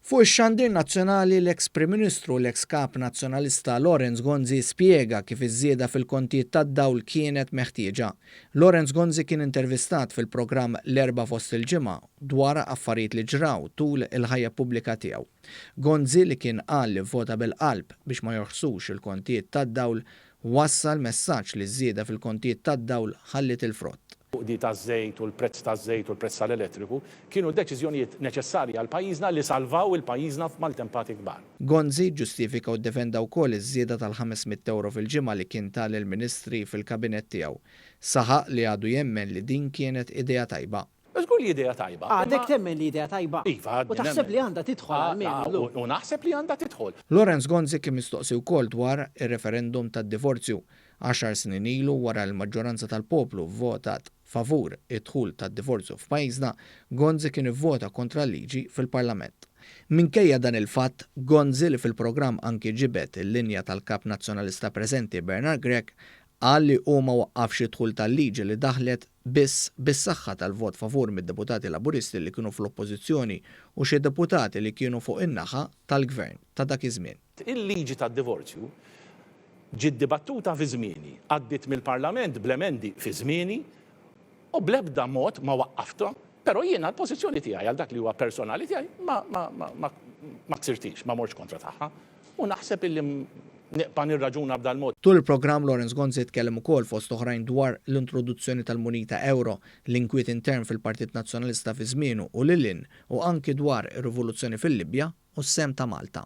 Fuq ix-xandir nazzjonali l-eks Prim Ministru l-eks Kap Nazzjonalista Lorenz Gonzi spjega kif iż-żieda fil-kontijiet tad-dawl kienet meħtieġa. Lorenz Gonzi kien intervistat fil-programm l-Erba' fost il-ġimgħa dwar affarijiet li ġraw tul il-ħajja pubblika tiegħu. Gonzi li kien qal li vvota bil-qalb biex ma joħsux il-kontijiet tad-dawl wassal messaġġ li żieda fil-kontijiet tad-dawl ħallit il-frott. Di taż-żejt u l-prezz taż-żejt u l-prezz tal-elettriku kienu deċiżjonijiet neċessarji għal pajjiżna li salvaw il-pajjiżna f'maltempati kbar. Gonzi ġustifika u ddefenda wkoll iż-żieda tal-500 euro fil-ġimgħa li kien tal il-Ministri fil-kabinett tiegħu. Saħaq li għadu jemmen li din kienet idea tajba. Żgur li idea tajba. Għadek temmen li idea tajba. Iva, u taħseb li għandha tidħol għal-menu. U naħseb li għandha tidħol. Lorenz Gonzi kien mistoqsi wkoll dwar ir-referendum tad-divorzju. 10 snin ilu wara l-maġġoranza tal-poplu votat favur id-dħul tad-divorzju f'pajjiżna, Gonzi kien ivvota kontra l-liġi fil-Parlament. Minkejja dan il-fatt, Gonzi li fil-programm anki ġibet il-linja tal-Kap Nazzjonalista preżenti Bernard Grech qal li hu ma waqqafx id-dħul tal-liġi li daħlet biss bis-saħħa tal-vot favur mid-deputati Laburisti li kienu fl-oppożizzjoni u xi deputati li kienu fuq in-naħa tal-gvern ta' dak iż-żmien. Il-liġi tad-divorzju ġiet dibattuta fi żmieni, għaddiet mill-Parlament bl-emendi fi żmieni u bl-ebda mod ma waqqafta, però jiena l-pożizzjoni tiegħi għal dak li huwa personali tiegħi ma ksirtix, ma morx kontra tagħha. U naħseb illi neqpa nirraġuna b'dal mod. Tul il-programm Lorenz Gonzi tkellem ukoll fost oħrajn dwar l-introduzzjoni tal-munita euro, l-inkwiet intern fil-Partit Nazzjonalista fi żmienu u lilin u anki dwar ir-rivoluzzjoni fil-Libja u s-sem ta' Malta.